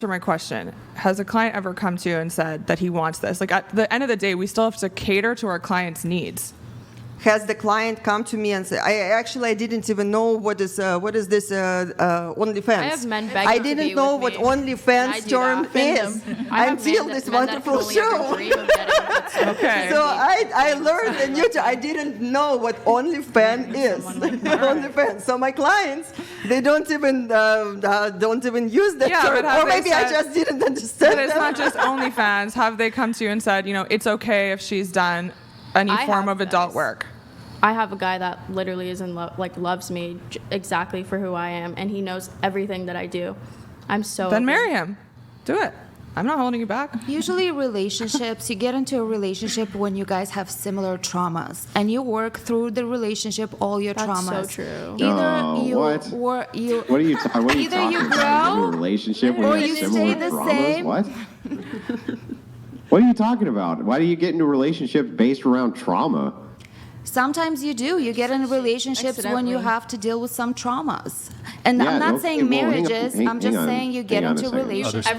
my question. Has a client ever come to you and said that he wants this? Like, at the end of the day, we still have to cater to our client's needs. Has the client come to me and say, I didn't even know what is this OnlyFans? I have men begging I to didn't be know with what me. OnlyFans term is until this wonderful show. Okay. So I learned a new term. I didn't know what OnlyFans is. OnlyFans. So my clients, they don't even use that term. Or maybe I just didn't understand. But it's not just OnlyFans. Have they come to you and said, it's okay if she's done any form of adult work? I have a guy that literally is in love, like loves me exactly for who I am, and he knows everything that I do. I'm so Then marry him. Do it. I'm not holding you back. Usually relationships, you get into a relationship when you guys have similar traumas, and you work through the relationship, all your traumas. That's so true. What are you talking about? Either you grow, in a relationship or when you you have stay similar the traumas? same. What? What are you talking about? Why do you get into relationships based around trauma? Sometimes you do. You get in relationships when you have to deal with some traumas. And I'm not saying marriages. I'm just saying you get into relationships.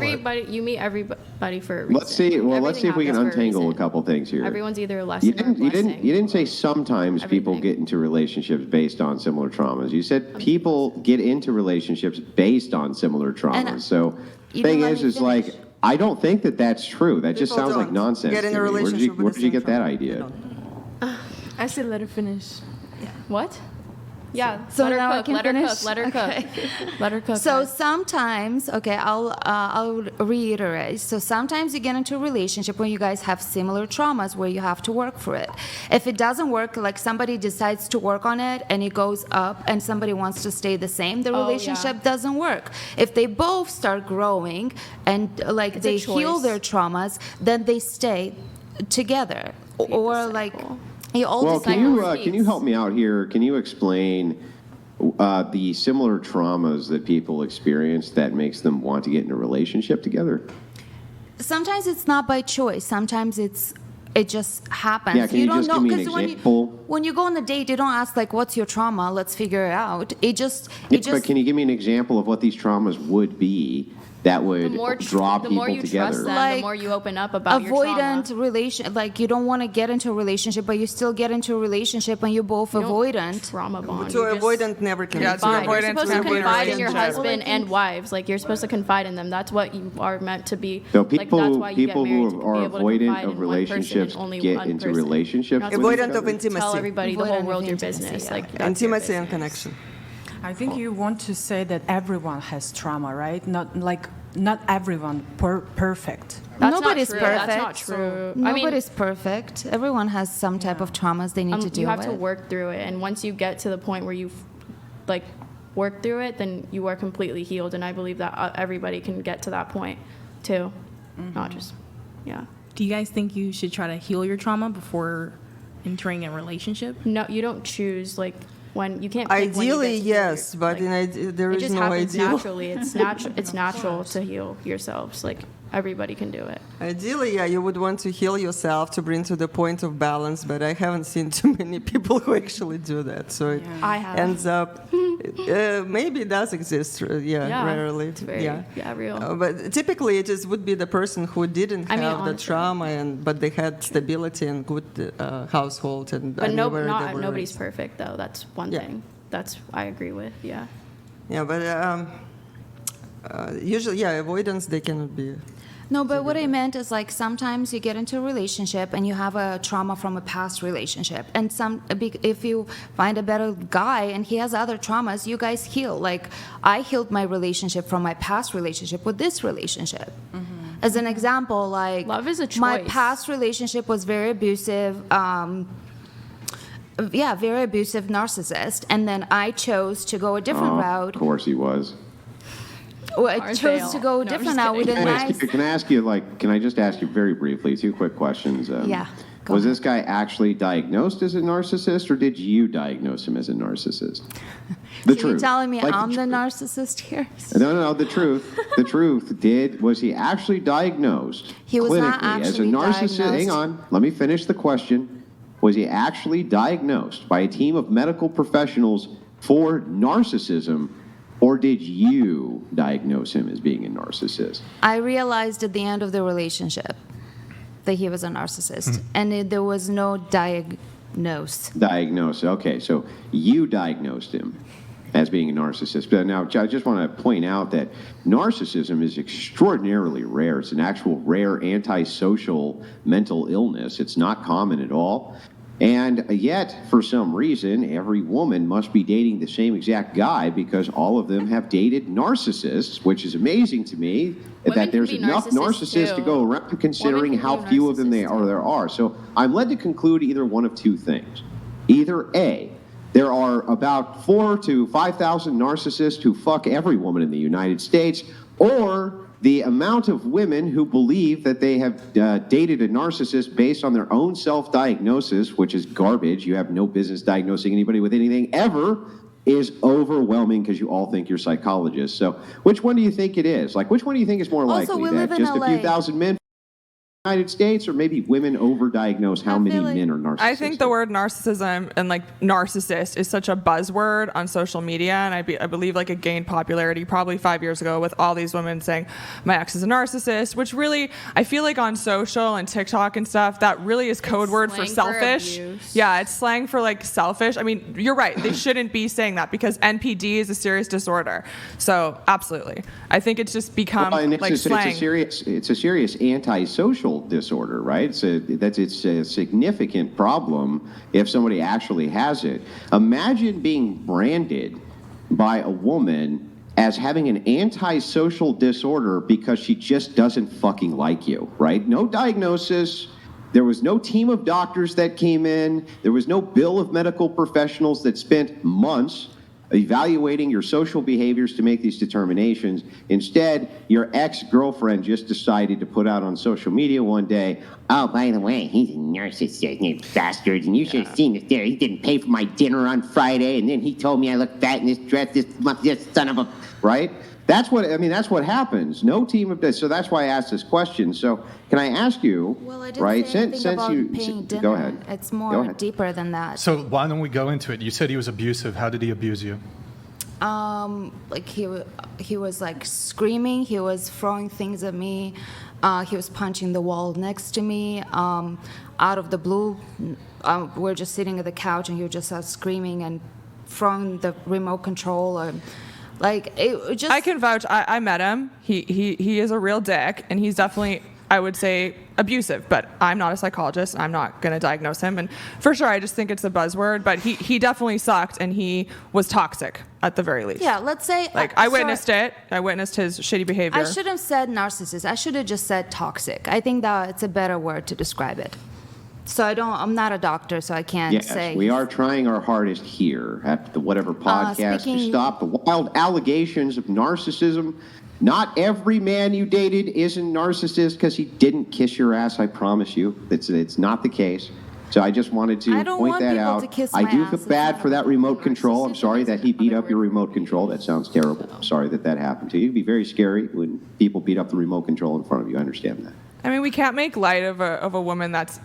You meet everybody for a reason. Let's see if we can untangle a couple things here. Everyone's either a lesson or a blessing. You didn't say sometimes people get into relationships based on similar traumas. You said people get into relationships based on similar traumas. So the thing is like, I don't think that that's true. That just sounds like nonsense. Get in a to me. relationship Where did you get that idea? I said let her finish. What? Yeah. So let now her I cook. can Let her finish? cook. Let her cook. Let her cook. So sometimes, I'll reiterate. So sometimes you get into a relationship where you guys have similar traumas where you have to work for it. If it doesn't work, like somebody decides to work on it and it goes up and somebody wants to stay the same, the relationship doesn't work. If they both start growing and like they heal their traumas, then they stay together. Or like... Can you help me out here? Can you explain the similar traumas that people experience that makes them want to get in a relationship together? Sometimes it's not by choice. Sometimes it just happens. Yeah, can you just give me an example? When you go on a date, you don't ask like, "What's your trauma? Let's figure it out." But can you give me an example of what these traumas would be that would draw people together? The more you trust them, the more you open up about your trauma. Avoidant relation, like you don't want to get into a relationship, but you still get into a relationship and you're both avoidant. Trauma bond. So avoidant never can. Yeah, You're supposed to confide in your husband and wives. Like you're supposed to confide in them. That's what you are meant to be. So people, that's why you people get married, who to are be able to avoidant confide of in one person relationships and only get one into person. relationships. Avoidant of intimacy. Tell everybody the whole world your business. Like Intimacy and connection. I think you want to say that everyone has trauma, right? Not everyone perfect. Nobody's perfect. That's not true. Nobody's perfect. Everyone has some type of traumas they need to deal You have with. to work through it, and once you get to the point where you've work through it, then you are completely healed. And I believe that everybody can get to that point too, not just Do you guys think you should try to heal your trauma before entering a relationship? No, you don't choose when you can't. Ideally, yes, but there is no ideal. It just happens naturally. It's natural to heal yourselves. Like everybody can do it. Ideally, you would want to heal yourself to bring to the point of balance, but I haven't seen too many people who actually do that. So it ends up. Maybe it does exist. Rarely. It's very real. But typically, it would be the person who didn't have the trauma, but they had stability and good household and. But nobody's perfect, though. That's one thing. I agree with. Yeah. Yeah, but usually, avoidance they cannot be. No, but what I meant is like sometimes you get into a relationship and you have a trauma from a past relationship, and if you find a better guy and he has other traumas, you guys heal. Like I healed my relationship from my past relationship with this relationship. Mm-hmm. As an example, like love is a choice. My past relationship was very abusive. Very abusive narcissist, and then I chose to go a different route. Of course, he was. Well, I chose to go different now with a nice. Can I just ask you very briefly 2 quick questions? Was this guy actually diagnosed as a narcissist, or did you diagnose him as a narcissist? The truth. You're telling me I'm the narcissist here? No, the truth. The truth. Was he actually diagnosed He was not clinically as a actually narcissist? diagnosed. Hang on. Let me finish the question. Was he actually diagnosed by a team of medical professionals for narcissism, Or did you diagnose him as being a narcissist? I realized at the end of the relationship that he was a narcissist, and there was no diagnose. Okay, so you diagnosed him as being a narcissist. But now, I just want to point out that narcissism is extraordinarily rare. It's an actual rare antisocial mental illness. It's not common at all. And yet, for some reason, every woman must be dating the same exact guy because all of them have dated narcissists, which is amazing to me that there's enough narcissists to go around, considering how few of them there are. So I'm led to conclude either one of two things. Either A, there are about 4,000 to 5,000 narcissists who fuck every woman in the United States, or the amount of women who believe that they have dated a narcissist based on their own self-diagnosis, which is garbage. You have no business diagnosing anybody with anything ever, is overwhelming because you all think you're psychologists. So which one do you think it is? Like, which one do you think is more likely? That just a few thousand men United States, or maybe women overdiagnose how many men are narcissists? I think the word narcissism and like narcissist is such a buzzword on social media, and I believe like it gained popularity probably 5 years ago with all these women saying my ex is a narcissist, which really I feel like on social and TikTok and stuff that really is code word for selfish. Yeah, it's slang for like selfish. I mean, you're right. They shouldn't be saying that because NPD is a serious disorder. So absolutely, I think it's just become like slang. It's a serious antisocial disorder, right? It's a significant problem if somebody actually has it. Imagine being branded by a woman as having an antisocial disorder because she just doesn't fucking like you, right? No diagnosis. There was no team of doctors that came in. There was no bill of medical professionals that spent months evaluating your social behaviors to make these determinations. Instead, your ex-girlfriend just decided to put out on social media one day, oh, by the way, he's a narcissist, you bastard, and you should have seen this there. He didn't pay for my dinner on Friday, and then he told me I look fat in this dress, this son of a... Right? That's what happens. No team of... So that's why I asked this question. So can I ask you, well, I didn't say anything about paying dinner. Go ahead. It's more deeper than that. So why don't we go into it? You said he was abusive. How did he abuse you? Like he was like screaming. He was throwing things at me. He was punching the wall next to me. Out of the blue, we're just sitting at the couch, and he would just start screaming and throwing the remote control. Like it just. I can vouch. I met him. He is a real dick, and he's definitely, I would say, abusive. But I'm not a psychologist. I'm not going to diagnose him. And for sure, I just think it's a buzzword. But he definitely sucked, and he was toxic at the very least. Yeah, let's say. Like I witnessed it. I witnessed his shitty behavior. I shouldn't have said narcissist. I should have just said toxic. I think that it's a better word to describe it. So I'm not a doctor, so I can't say. Yes, we are trying our hardest here at the whatever podcast to stop the wild allegations of narcissism. Not every man you dated is a narcissist because he didn't kiss your ass, I promise you. It's not the case. So I just wanted to point that out. I do feel bad for that remote control. I'm sorry that he beat up your remote control. That sounds terrible. I'm sorry that happened to you. It'd be very scary when people beat up the remote control in front of you. I understand that. I mean, we can't make light of a woman that's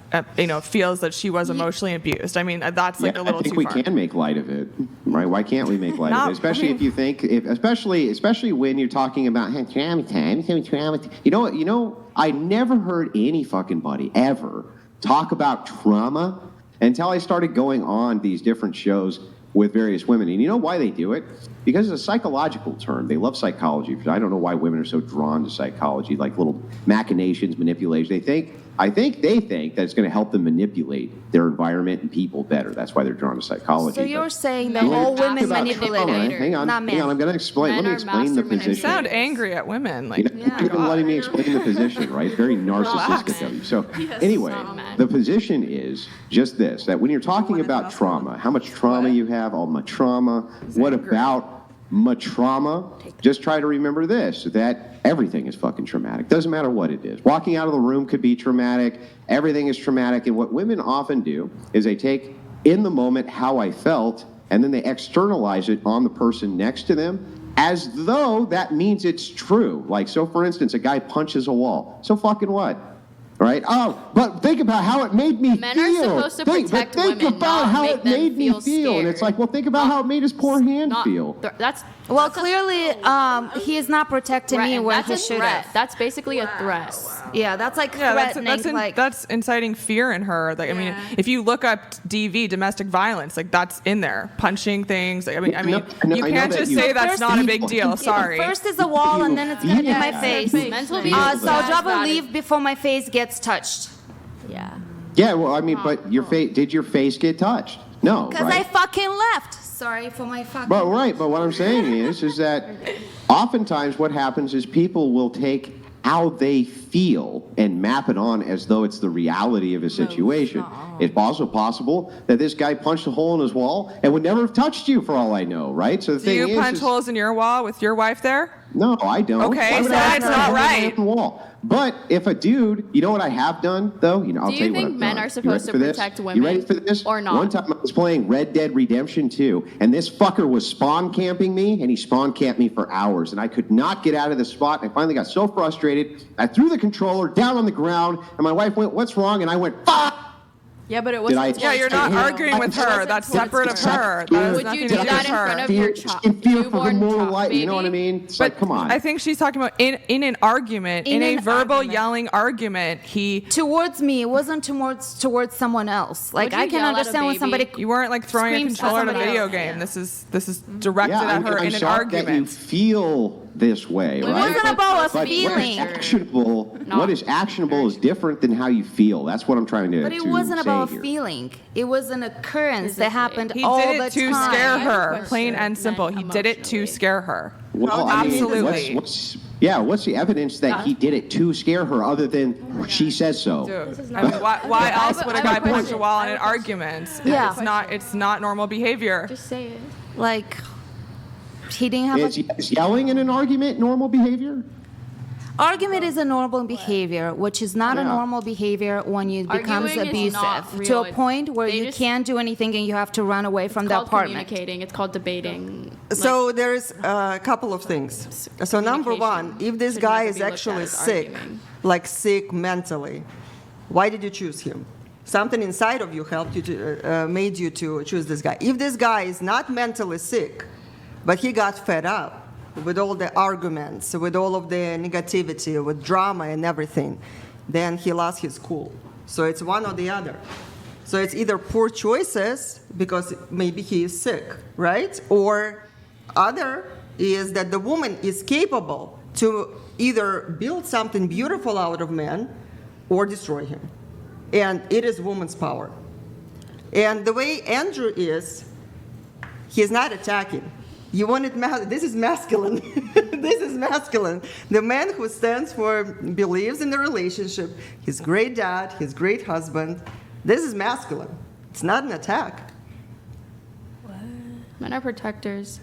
feels that she was emotionally abused. I mean, that's like a little too far. I think we can make light of it, right? Why can't we make light of it? Especially if you think, especially when you're talking about trauma. You know, I never heard any fucking buddy ever talk about trauma until I started going on these different shows with various women. And you know why they do it? Because it's a psychological term. They love psychology. I don't know why women are so drawn to psychology, like little machinations, manipulation. I think they think that it's going to help them manipulate their environment and people better. That's why they're drawn to psychology. So you're saying that all women manipulate, hang on, I'm going to explain. Let me explain the position. You sound angry at women. Like, you've been letting me explain the position, right? Very narcissistic of you. So anyway, the position is just this, that when you're talking about trauma, how much trauma you have, all my trauma, what about my trauma? Just try to remember this, that everything is fucking traumatic. Doesn't matter what it is. Walking out of the room could be traumatic. Everything is traumatic. And what women often do is they take in the moment how I felt, and then they externalize it on the person next to them as though that means it's true. Like, so for instance, a guy punches a wall. So fucking what? Right? Oh, but think about how it made me Men feel. are supposed to protect think women, about not how make it them made me feel feel. And it's scared. like, well, think about how it made his poor hand feel. That's Well, clearly, he is not protecting me when he should have. That's basically a threat. Yeah, that's like Yeah, threatening. that's inciting fear in her. Like, I mean, if you look up DV, domestic violence, like that's in there, punching things. Like, I mean, I know you can't that just you- say that's First not a people- big deal. Sorry. First is the wall, and then it's gonna be my face. Mental Feel abuse. So I'll is drop a bad. leave before my face gets touched. Yeah. Yeah, well, I mean, but did your face get touched? No, Because right? I fucking left. Sorry for my fucking. But what I'm saying is that oftentimes what happens is people will take how they feel and map it on as though it's the reality of a situation. It's also possible that this guy punched a hole in his wall and would never have touched you for all I know, right? So the Do thing you is, punch holes in your wall with your wife there? No, I don't. Okay, Why would so I that's punch a not hole right. in the wall? But if a dude, you know what I have done though? I'll Do tell you you what think I've men done. are supposed You to ready for this? protect You women ready for this? or not? One time I was playing Red Dead Redemption 2, and this fucker was spawn camping me, and he spawn camped me for hours, and I could not get out of the spot. And I finally got so frustrated, I threw the controller down on the ground, and my wife went, "What's wrong?" And I went, "Fuck!" Yeah, but it Did wasn't. Yeah, you're not I- arguing with her. That's separate of her. That has Would nothing you to do do that with in her. front of Fear, your child? in fear for her Newborn moral child, life. You know what I baby? mean? It's like, come on. I think she's talking about in an argument, in a an verbal argument. yelling argument. Towards me, it wasn't towards someone else. Like Would you I can yell at a understand when baby? somebody. You weren't like throwing a Screams for controller at a somebody video else. game. This is directed Yeah, at her I'm in an shocked that you argument. feel this way, It It right? wasn't about a But feeling. what is actionable is different than how you feel. That's what I'm trying to But it to wasn't say about a here. feeling. It was an occurrence that Physically. happened He all did the it to time. scare I her, question plain and simple. He did it to emotionally. scare her. Well, I mean, Absolutely. what's the evidence that he did it to scare her other than she says so? Dude, I mean, why else would a guy punch a wall in an argument? Yeah. It's not normal behavior. Just say it. Like he didn't have Is yelling in an argument normal behavior? Argument is a normal behavior, which is not a normal behavior when it becomes Arguing is not abusive real. to a point where They you just- can't do anything and you have to run away from the Called apartment. communicating. It's called debating. So there's a couple of things. So number one, if this should guy never is be looked actually at as sick, arguing. like sick mentally, why did you choose him? Something inside of you helped you to made you to choose this guy. If this guy is not mentally sick, but he got fed up with all the arguments, with all of the negativity, with drama and everything, then he lost his cool. So it's one or the other. So it's either poor choices because maybe he is sick, right? Or other is that the woman is capable to either build something beautiful out of man or destroy him. And it is woman's power. And the way Andrew is, he's not attacking. You want it, this is masculine. This is masculine. The man who stands for, believes in the relationship, his great dad, his great husband, this is masculine. It's not an attack. Men are protectors.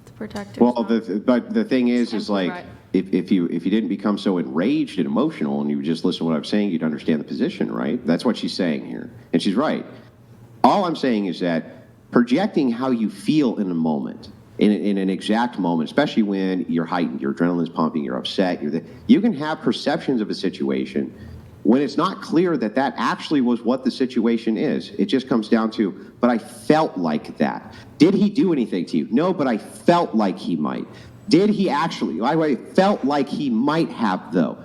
It's protectors. Well, not- but the thing is like Right. if you didn't become so enraged and emotional and you would just listen to what I'm saying, you'd understand the position, right? That's what she's saying here, and she's right. All I'm saying is that projecting how you feel in a moment, in an exact moment, especially when you're heightened, your adrenaline's pumping, you're upset, you can have perceptions of a situation when it's not clear that that actually was what the situation is. It just comes down to, but I felt like that. Did he do anything to you? No, but I felt like he might. Did he actually? I felt like he might have, though.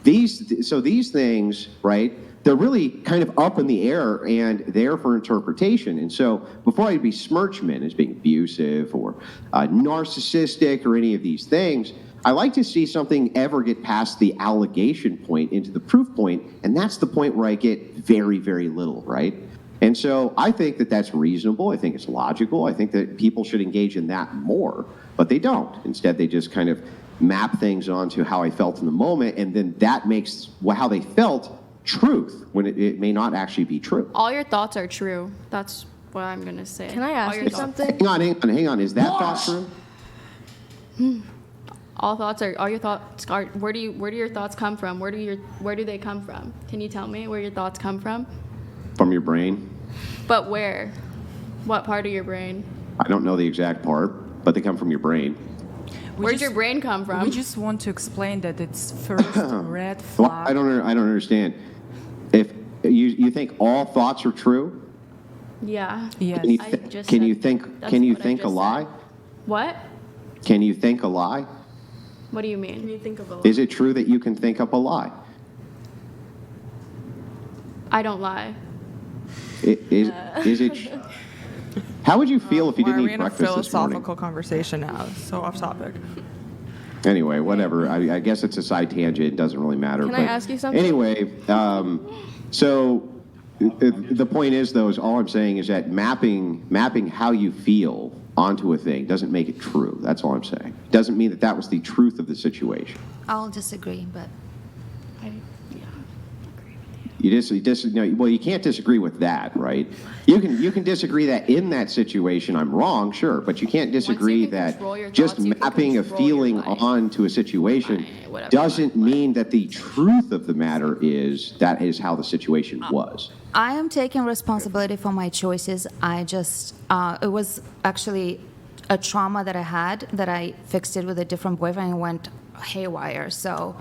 These things, right, they're really kind of up in the air and there for interpretation. And so before I besmirch men as being abusive or narcissistic or any of these things, I like to see something ever get past the allegation point into the proof point, and that's the point where I get very, very little, right? And so I think that that's reasonable. I think it's logical. I think that people should engage in that more, but they don't. Instead, they just kind of map things onto how I felt in the moment, and then that makes how they felt truth when it may not actually be true. All your thoughts are true. That's what I'm gonna say. Can I All ask your you thoughts- something? Hang on. Is that thought true? All thoughts are. All your thoughts are. Where do your thoughts come from? Where do they come from? Can you tell me where your thoughts come from? From your brain? But where? What part of your brain? I don't know the exact part, but they come from your brain. Where'd your brain come from? We just want to explain that it's first red Well, flag. I don't understand. you think all thoughts are true? Yeah. Yes. Can you, I just can you said- think? that's Can you what I think a just lie? said. What? Can you think a lie? What do you mean? Can you think of a Is it true that you can think up a lie? I don't lie. Is it? How would you feel if you Why didn't are we eat in a breakfast this morning? philosophical conversation now? So off topic. Anyway, whatever. I guess it's a side tangent. It doesn't really matter. Can I ask you something? Anyway, so the point is, though, is all I'm saying is that mapping how you feel onto a thing doesn't make it true. That's all I'm saying. Doesn't mean that that was the truth of the situation. I'll disagree, but Well, you can't disagree with that, right? You can disagree that in that situation I'm wrong, sure, but you can't disagree can that control your just thoughts, you can mapping a control your feeling life. onto a situation Fine, whatever, doesn't fine. mean that the truth of the matter is that is how the situation was. I am taking responsibility for my choices. I just, it was actually a trauma that I had that I fixed it with a different boyfriend and went haywire. So,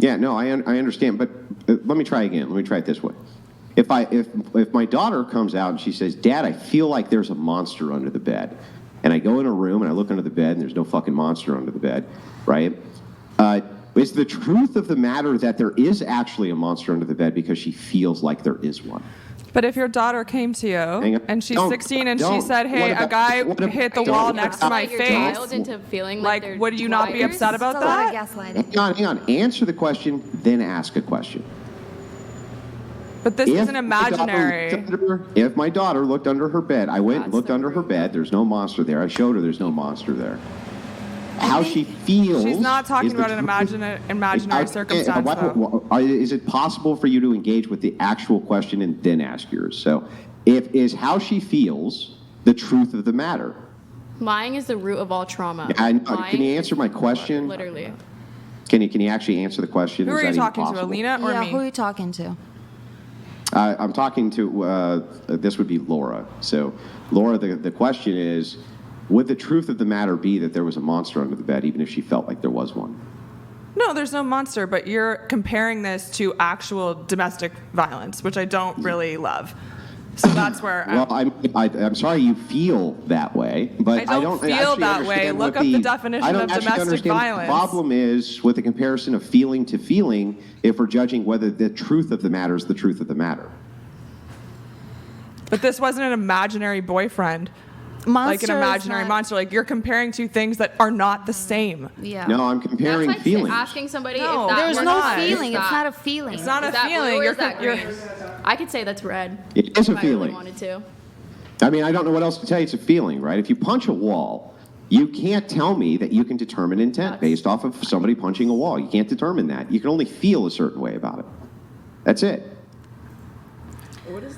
Yeah, no, I understand, but let me try again. Let me try it this way. If my daughter comes out and she says, "Dad, I feel like there's a monster under the bed," and I go in a room and I look under the bed and there's no fucking monster under the bed, right? Is the truth of the matter that there is actually a monster under the bed because she feels like there is one? But if your daughter came to Hang you on. and she's Don't- 16 and she don't. said, "Hey, What a guy about- hit the don't- wall next to my Your face," child into feeling like they're would you not be liars? upset about it's a lot that? of gaslighting. Hang on. Answer the question, then ask a question. But this isn't my daughter imaginary. looked under- If my daughter looked under her bed, I went and looked under her bed, there's no monster there. I showed her there's no monster there. How she feels. She's not talking is the about an truth. imaginary circumstance, though. Is it possible for you to engage with the actual question and then ask yours? So, is how she feels the truth of the matter? Lying is the root of all trauma. Can Lying you answer my question? Literally. Can you actually answer the question? Who Is are that you even talking to, possible? Alina or Yeah, me? who are you talking to? I'm talking to, this would be Laura. So, Laura, the question is, would the truth of the matter be that there was a monster under the bed, even if she felt like there was one? No, there's no monster, but you're comparing this to actual domestic violence, which I don't really love. So that's where Well, I'm sorry you feel that way, but I don't feel actually that way. understand Look what up the definition I don't of actually domestic understand what violence. the problem is with the comparison of feeling to feeling if we're judging whether the truth of the matter is the truth of the matter. But this wasn't an imaginary boyfriend, like an imaginary monster. Like you're comparing two things that are not the same. Yeah. No, I'm comparing That's like feelings. asking somebody No, if that There's were no not- feeling. is It's that- not a feeling. It's not is a that feeling. blue or You're is that you're- green? I could say that's red. It is a if I really feeling. wanted to. I mean, I don't know what else to tell you. It's a feeling, right? If you punch a wall, you can't tell me that you can determine intent based off of somebody punching a wall. You can't determine that. You can only feel a certain way about it. That's it.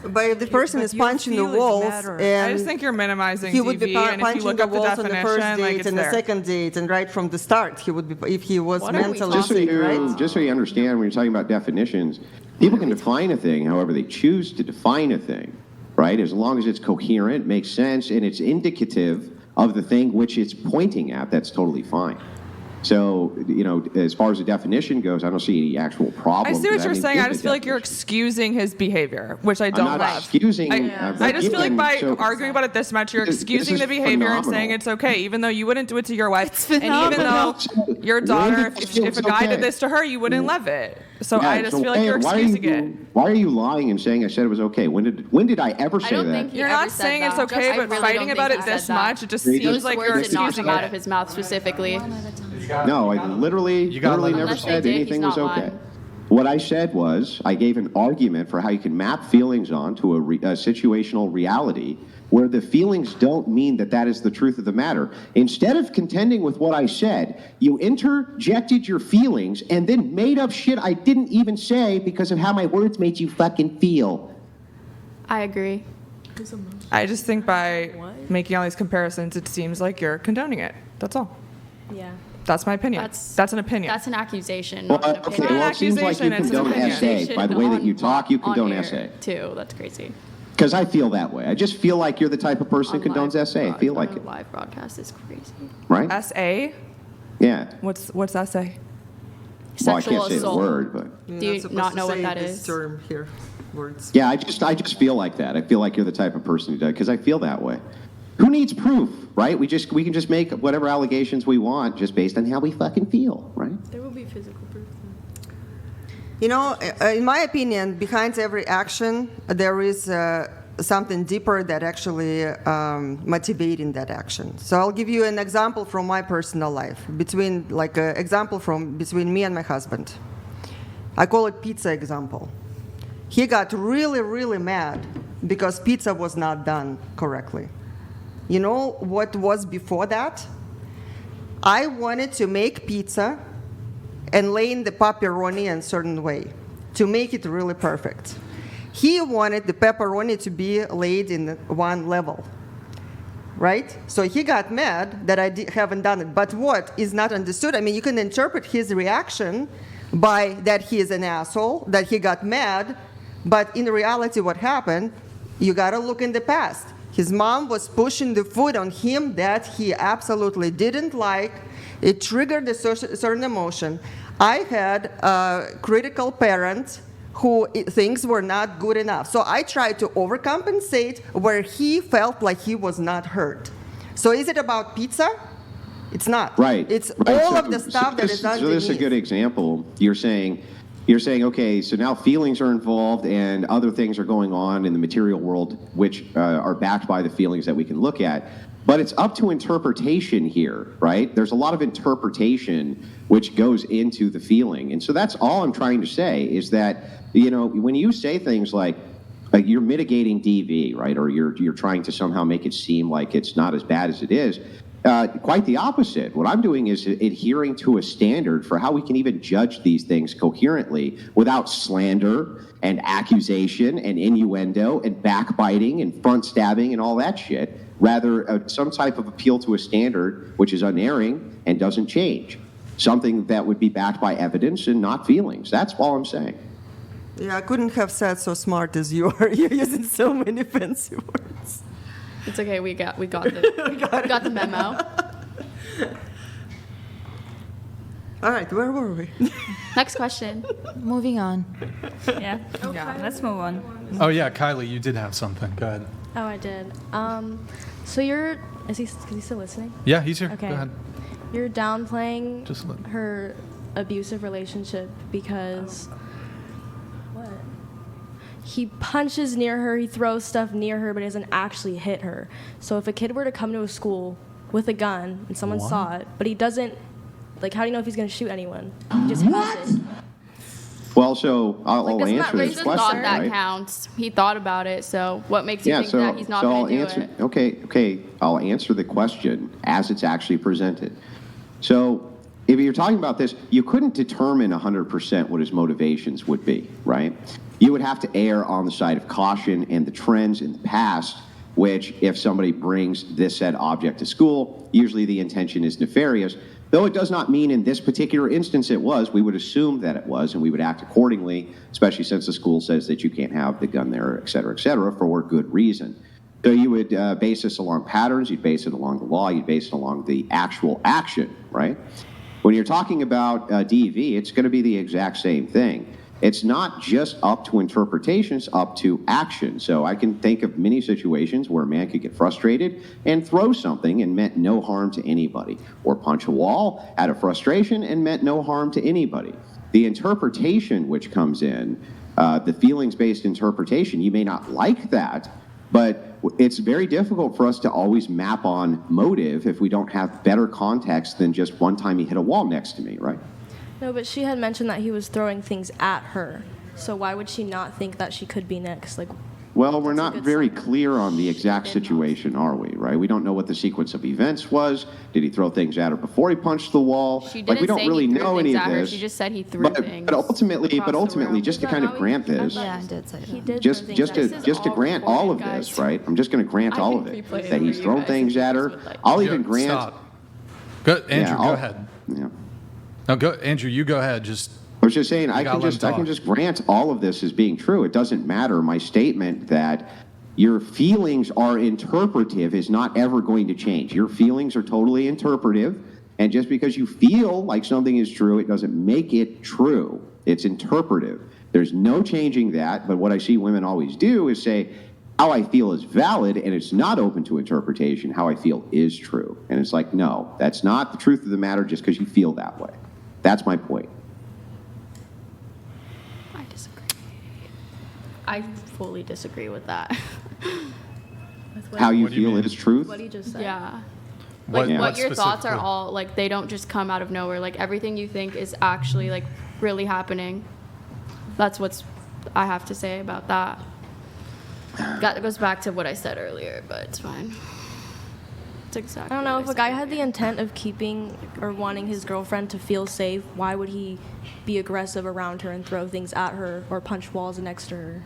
But if the person is punching the walls, I and just think you're minimizing he would be DV, and if you punching look the up the walls on the definition, first like date it's and the there. second date, and right from the start, he would be if he was What are we mentally Just so sick, you, right? just so you understand, when you're talking about definitions, people can define a thing however they choose to define a thing, right? As long as it's coherent, makes sense, and it's indicative of the thing which it's pointing at, that's totally fine. So, as far as the definition goes, I don't see any actual problem. I see what with you're that saying. I in just the feel like you're definition. excusing his behavior, which I don't I'm not love. excusing. I just feel like by so- arguing about it this much, you're This excusing is the behavior and phenomenal. saying it's okay, even though you wouldn't do it to your wife, It's and even though phenomenal. your daughter, When did if you feel a it's guy did okay? this to her, you wouldn't love it. So Yeah, I just so feel like you're why are excusing you- it. Why are you lying and saying I said it was okay? When did I ever say I don't that? think he You're ever not said saying it's that. okay, I but really fighting don't about think it he this said that. much, it just Those seems Those like you're words did not excusing come out it. of his mouth specifically. No, I literally gotta let him never Unless they said did, he's anything was not okay. lying. What I said was I gave an argument for how you can map feelings onto a situational reality where the feelings don't mean that that is the truth of the matter. Instead of contending with what I said, you interjected your feelings and then made up shit I didn't even say because of how my words made you fucking feel. I agree. I just think by making all these comparisons, it seems like you're condoning it. That's all. Yeah. That's my opinion. That's an opinion. That's an accusation. Well, not an okay, opinion. well, it seems like you accusation, it's an condone opinion. essay. By the way that you talk, you condone on air, essay. too. That's crazy. Because I feel that way. I just feel like you're the type of person who On condones live essay. I feel like it. Live broadcast is crazy. Right? SA? Yeah. What's SA? Well, I sexual can't say the assault. word, but Do you not know what that this is? term here, words. yeah, I just feel like that. I feel like you're the type of person who does, because I feel that way. Who needs proof, right? We can just make whatever allegations we want just based on how we fucking feel, right? There will be physical proof. You know, in my opinion, behind every action, there is something deeper that actually motivating that action. So I'll give you an example from my personal life, between me and my husband. I call it pizza example. He got really, really mad because pizza was not done correctly. You know what was before that? I wanted to make pizza and lay in the pepperoni in a certain way to make it really perfect. He wanted the pepperoni to be laid in one level, right? So he got mad that I haven't done it. But what is not understood, I mean, you can interpret his reaction by that he is an asshole, that he got mad, but in reality what happened, you gotta look in the past. His mom was pushing the food on him that he absolutely didn't like. It triggered a certain emotion. I had a critical parent who things were not good enough. So I tried to overcompensate where he felt like he was not heard. So is it about pizza? It's not. Right. It's right. all of the stuff that is underneath. So this is a good example. You're saying, okay, so now feelings are involved and other things are going on in the material world which are backed by the feelings that we can look at. But it's up to interpretation here, right? There's a lot of interpretation which goes into the feeling. And so that's all I'm trying to say is that, when you say things like you're mitigating DV, right? Or you're trying to somehow make it seem like it's not as bad as it is, quite the opposite. What I'm doing is adhering to a standard for how we can even judge these things coherently without slander and accusation and innuendo and backbiting and front stabbing and all that shit. Rather, some type of appeal to a standard which is unerring and doesn't change. Something that would be backed by evidence and not feelings. That's all I'm saying. Yeah, I couldn't have said so smart as you are. You're using so many fancy words. It's okay. We got the memo. All right, where were we? Next question. Moving on. Yeah, let's move on. Oh yeah, Kylie, you did have something. Go ahead. Oh, I did. So is he still listening? Yeah, he's here. Okay. Go ahead. You're downplaying Just let- her abusive relationship because he punches near her, he throws stuff near her, but he doesn't actually hit her. So if a kid were to come to a school with a gun and someone saw it, but he doesn't, how do you know if he's going to shoot anyone? He just punches. Well, so I'll Doesn't answer that this raise question, thought that right? counts? He thought about it, so what makes you think that he's not I'll going to do answer, it? Okay, I'll answer the question as it's actually presented. So if you're talking about this, you couldn't determine 100% what his motivations would be, right? You would have to err on the side of caution and the trends in the past, which if somebody brings this said object to school, usually the intention is nefarious. Though it does not mean in this particular instance it was, we would assume that it was, and we would act accordingly, especially since the school says that you can't have the gun there, et cetera, for good reason. So you would base this along patterns, you'd base it along the law, you'd base it along the actual action, right? When you're talking about DV, it's going to be the exact same thing. It's not just up to interpretation, it's up to action. So I can think of many situations where a man could get frustrated and throw something and meant no harm to anybody, or punch a wall out of frustration and meant no harm to anybody. The interpretation which comes in, the feelings-based interpretation, you may not like that, but it's very difficult for us to always map on motive if we don't have better context than just one time he hit a wall next to me, right? No, but she had mentioned that he was throwing things at her. So why would she not think that she could be next? Well, we're not very clear on the exact situation, are we, right? We don't know what the sequence of events was. Did he throw things at her before he punched the wall? She didn't we don't say really he threw know things any at of her. this. She just said he threw things. But ultimately, just to kind of grant this, Yeah, I did say that. He did just throw things at her. to grant all of this, right? I'm just going to grant all of it. That he's thrown things at her. I'll even grant. Stop. Go, Andrew, go I'll- ahead. Yeah. No, go, Andrew. You go ahead. I was just saying, I gotta let him can talk. just grant all of this as being true. It doesn't matter. My statement that your feelings are interpretive is not ever going to change. Your feelings are totally interpretive, And just because you feel like something is true, it doesn't make it true. It's interpretive. There's no changing that, but what I see women always do is say, how I feel is valid, and it's not open to interpretation. How I feel is true. And it's like, no, that's not the truth of the matter just because you feel that way. That's my point. I disagree. I fully disagree with that. How you feel is truth? What he just said. Yeah. What Your thoughts are specifically? all, like, they don't just come out of nowhere. Like, everything you think is actually, like, really happening. That's what's I have to say about that. That goes back to what I said earlier, but it's fine. It's exactly. I don't know, what if I a guy said had the earlier. intent of keeping or wanting his girlfriend to feel safe, why would he be aggressive around her and throw things at her or punch walls next to her?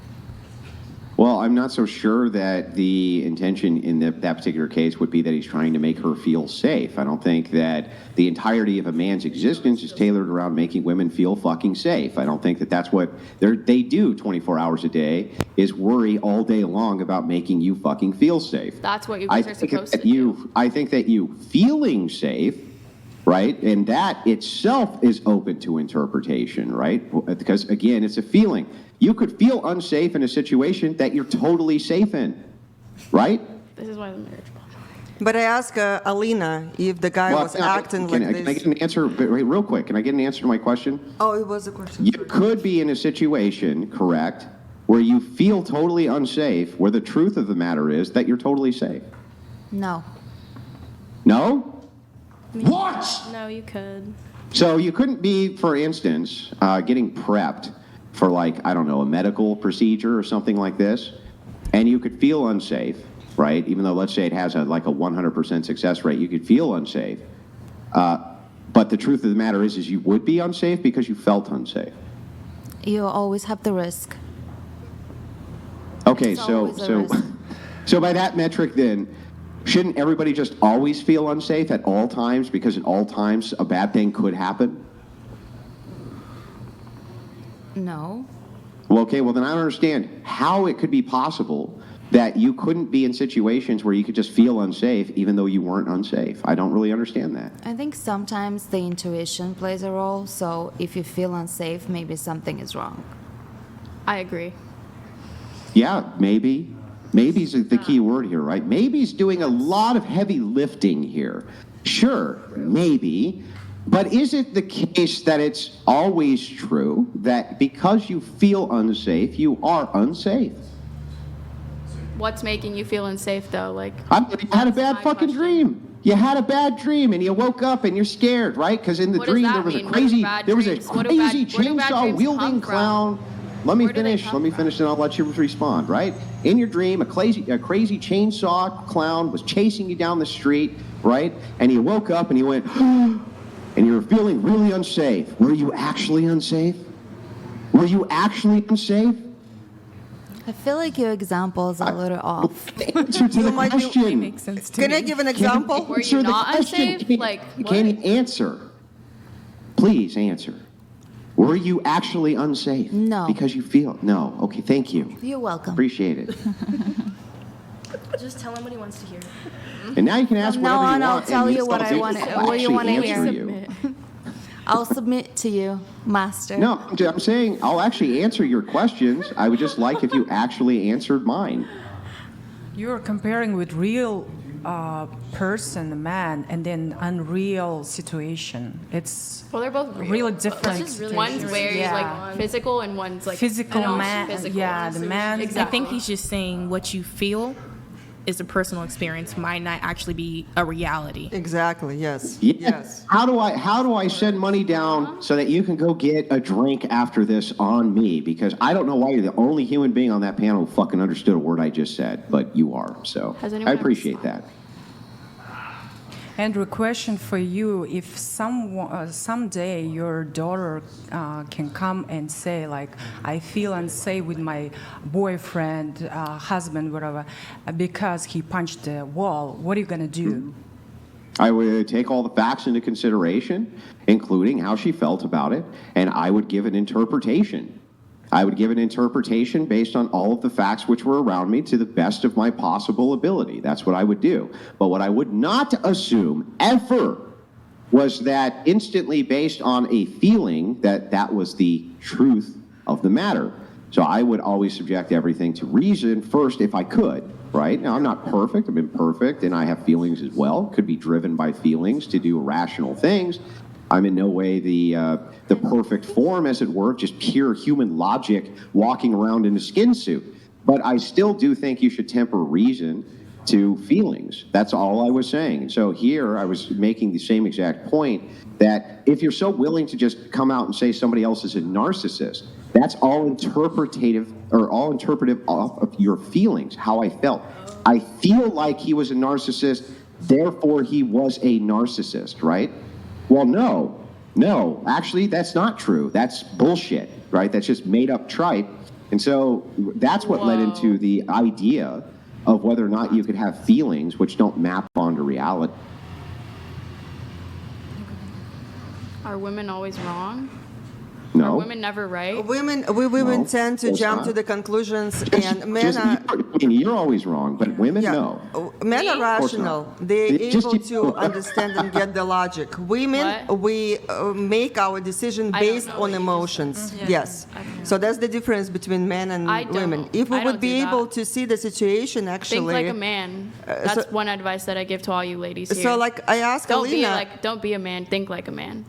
Well, I'm not so sure that the intention in that particular case would be that he's trying to make her feel safe. I don't think that the entirety of a man's existence is tailored around making women feel fucking safe. I don't think that that's what they do 24 hours a day, is worry all day long about making you fucking feel safe. That's what you guys are supposed to do. I think that you feeling safe, right, and that itself is open to interpretation, right? Because, again, it's a feeling. You could feel unsafe in a situation that you're totally safe in, right? This is why the marriage problem. But I asked Alina if the guy was acting like this. Can I get an answer, real quick? Can I get an answer to my question? Oh, it was a question. You could be in a situation, correct, where you feel totally unsafe, where the truth of the matter is that you're totally safe. No. No? What? No, you could. So you couldn't be, for instance, getting prepped for, like, I don't know, a medical procedure or something like this, and you could feel unsafe, right? Even though, let's say it has like a 100% success rate, you could feel unsafe. But the truth of the matter is you would be unsafe because you felt unsafe. You always have the risk. Okay, It's so always a risk. so by that metric, then, shouldn't everybody just always feel unsafe at all times because at all times a bad thing could happen? No. Well, okay, well then I don't understand how it could be possible that you couldn't be in situations where you could just feel unsafe even though you weren't unsafe. I don't really understand that. I think sometimes the intuition plays a role, so if you feel unsafe, maybe something is wrong. I agree. Yeah, maybe. Maybe's the key word here, right? Maybe's doing a lot of heavy lifting here. Sure, maybe. But is it the case that it's always true that because you feel unsafe, you are unsafe? What's making you feel unsafe, though? Like, You had a bad my fucking question. dream. You had a bad dream and you woke up and you're scared, right? Because in the What does dream that there was mean? a What do crazy, bad there was a dreams- what do crazy bad- where do bad chainsaw dreams wielding come from? clown. Let me Where do they finish. come Let me finish, and I'll let you respond. Right in your dream, a crazy chainsaw clown was chasing you down the street, right? And you woke up and you went, and you were feeling really unsafe. Were you actually unsafe? Were you actually unsafe? I feel like your example is a little off. The answer to the might be- question. Makes sense to Can me. I give an example? Were you Answer the not question. unsafe? Like, Can what? you answer? Please answer. Were you actually unsafe? No. Because you feel no. Okay, thank you. You're welcome. Appreciate it. Just tell him what he wants to hear. And now you can ask From whatever now you on, I'll want. tell and you what I I'll want- actually what you wanna answer hear. you. I'll submit to you, master. No, I'm saying I'll actually answer your questions. I would just like if you actually answered mine. You're comparing with real person, man, and then unreal situation. It's Well, they're both real. really different. It's just one's very Yeah. like physical and one's like Physical not man. Physical. Yeah, the man. I think he's just saying what you feel is a personal experience might not actually be a reality. Exactly, yes. Yes. How do I send money down so that you can go get a drink after this on me? Because I don't know why you're the only human being on that panel who fucking understood a word I just said, but you are. So Has I anyone ever appreciate that. Andrew, question for you: if someday your daughter can come and say, like, I feel unsafe with my boyfriend, husband, whatever, because he punched the wall, what are you gonna do? I would take all the facts into consideration, including how she felt about it, and I would give an interpretation. I would give an interpretation based on all of the facts which were around me to the best of my possible ability. That's what I would do. But what I would not assume ever was that instantly based on a feeling that was the truth of the matter. So I would always subject everything to reason first if I could, right? Now, I'm not perfect, I'm imperfect, and I have feelings as well. Could be driven by feelings to do rational things. I'm in no way the perfect form, as it were, just pure human logic walking around in a skin suit. But I still do think you should temper reason to feelings. That's all I was saying. So here I was making the same exact point that if you're so willing to just come out and say somebody else is a narcissist, that's all interpretative of your feelings, how I felt. I feel like he was a narcissist, therefore he was a narcissist, right? Well, no, actually that's not true. That's bullshit, right? That's just made up tripe. And so that's what led into the idea of whether or not you could have feelings which don't map onto reality. Are women always wrong? No. Are women never right? Women tend to jump to the conclusions, and men are. You're always wrong, but women, no. Men are rational. They're able to understand and get the logic. Women, we make our decision based on emotions. Yes. So that's the difference between men and women. If we would be able to see the situation, actually. Think like a man. That's one advice that I give to all you ladies here. So, like, I asked Alina. Don't be a man. Think like a man.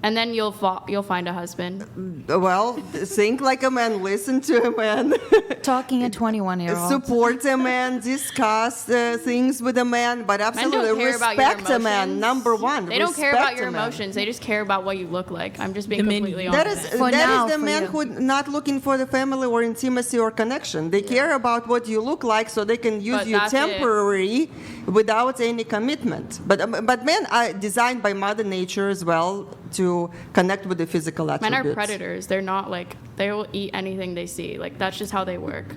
And then you'll find a husband. Well, think like a man, listen to a man. Talking a 21-year-old. Support a man, discuss things with a man, but absolutely respect a man, number one. They don't care about your emotions. They just care about what you look like. I'm just being completely honest. That is the man who not looking for the family or intimacy or connection. They care about what you look like so they can use you temporary without any commitment. But men are designed by Mother Nature as well to connect with the physical attributes. Men are predators. They're not like, they will eat anything they see. Like, that's just how they work.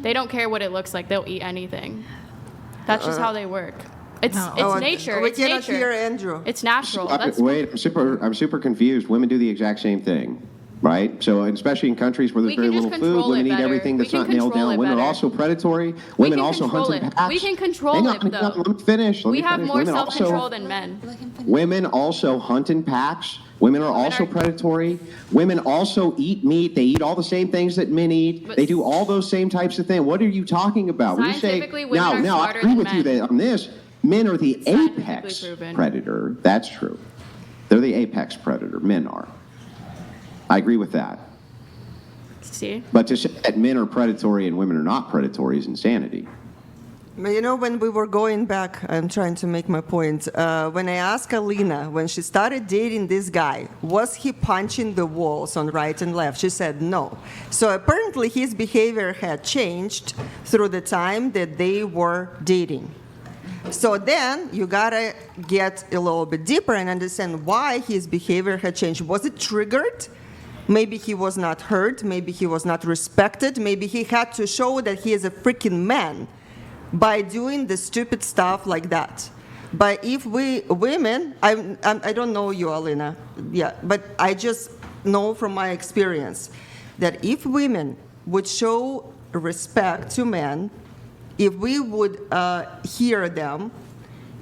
They don't care what it looks like. They'll eat anything. That's just how they work. It's nature. We cannot hear Andrew. It's natural. Wait, I'm super confused. Women do the exact same thing. Right? So, especially in countries where there's very little food, women eat everything that's not nailed down. Women are also predatory. Women also hunt in packs. We can control it, though. Let me finish. We have more self-control than men. Women also hunt in packs. Women are also predatory. Women also eat meat. They eat all the same things that men eat. They do all those same types of things. What are you talking about? When you say, now, I agree with you that on this, men are the apex predator. That's true. They're the apex predator. Men are. I agree with that. See? But to say that men are predatory and women are not predatory is insanity. You know, when we were going back, I'm trying to make my point. When I asked Alina, when she started dating this guy, was he punching the walls on right and left? She said no. So apparently his behavior had changed through the time that they were dating. So then you gotta get a little bit deeper and understand why his behavior had changed. Was it triggered? Maybe he was not heard. Maybe he was not respected. Maybe he had to show that he is a freaking man by doing the stupid stuff like that. But if we women, I don't know you, Alina, but I just know from my experience that if women would show respect to men, if we would hear them,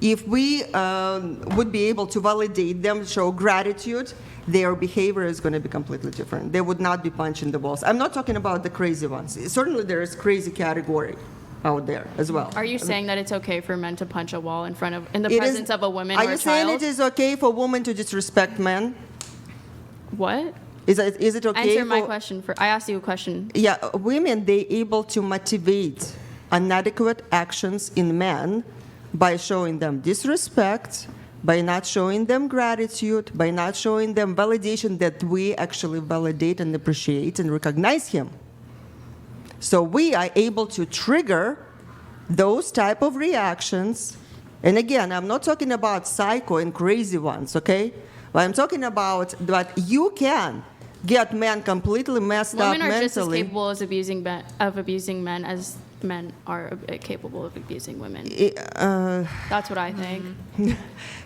if we would be able to validate them, show gratitude, their behavior is going to be completely different. They would not be punching the walls. I'm not talking about the crazy ones. Certainly there is crazy category out there as well. Are you saying that it's okay for men to punch a wall in the presence of a woman or a child? Are you saying it is okay for women to disrespect men? What? Is it okay? Answer my question. I asked you a question. Yeah, women, they able to motivate inadequate actions in men by showing them disrespect, by not showing them gratitude, by not showing them validation that we actually validate and appreciate and recognize him. So we are able to trigger those type of reactions. And again, I'm not talking about psycho and crazy ones, okay? But I'm talking about that you can get men completely messed up mentally. Women are just as capable of abusing men as men are capable of abusing women. Uh, That's what I think. Your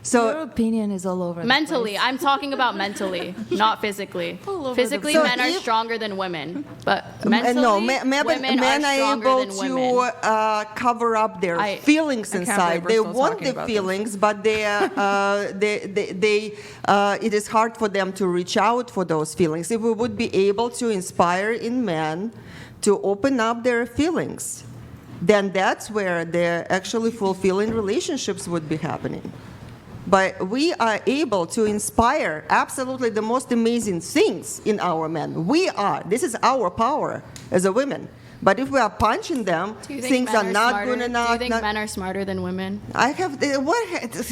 so opinion is all over. Mentally, the place. I'm talking about mentally, not physically. over Physically, the- So men are if- stronger than women, but mentally, no, women men are are stronger able than women. to cover up their feelings I can't inside. believe we're They still want talking the about feelings, but it is hard for them to reach out for those feelings. If we would be able to inspire in men to open up their feelings, then that's where the actually fulfilling relationships would be happening. But we are able to inspire absolutely the most amazing things in our men. We are. This is our power as a women. But if we are punching them, Do you think things men are not smarter? good enough. Do you think men are smarter than women? I have what is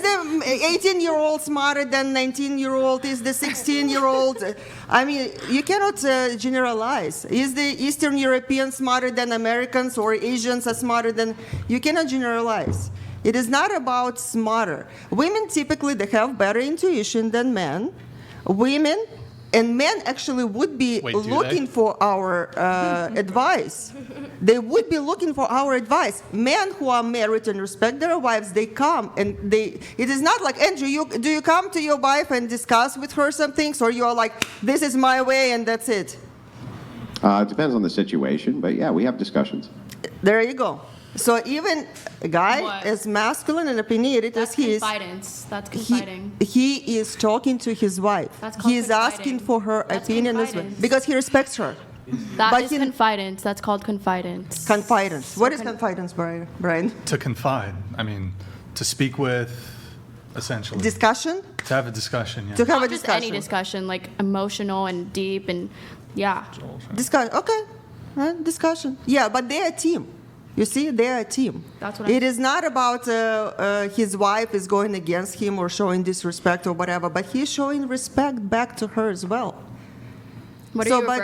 the 18-year-old smarter than 19-year-old? Is the 16-year-old? I mean, you cannot generalize. Is the Eastern European smarter than Americans, or Asians are smarter than? You cannot generalize. It is not about smarter. Women typically they have better intuition than men. Women. And men actually would be looking for our advice. They would be looking for our advice. Men who are married and respect their wives, they come and they. It is not like, Andrew, do you come to your wife and discuss with her some things, or you are like, this is my way and that's it? It depends on the situation, but yeah, we have discussions. There you go. So even a guy What? as masculine and opinionated as he is, confidence. That's confiding. he is talking to his wife. That's called He is asking confiding. for her That's opinion as well confidence. because he respects her. That But is he- confidence. That's called confidence. Confidence. What is confidence, Brian? To confide. I mean, to speak with, essentially. Discussion? To have a discussion, yeah. To have Not a just discussion. any discussion, like emotional and deep and yeah. Discussion. Okay. Discussion. Yeah, but they're a team. You see, they're a team. That's what It is not about his wife is going against him or showing disrespect or whatever, but he's showing respect back to her as well. What So, are you but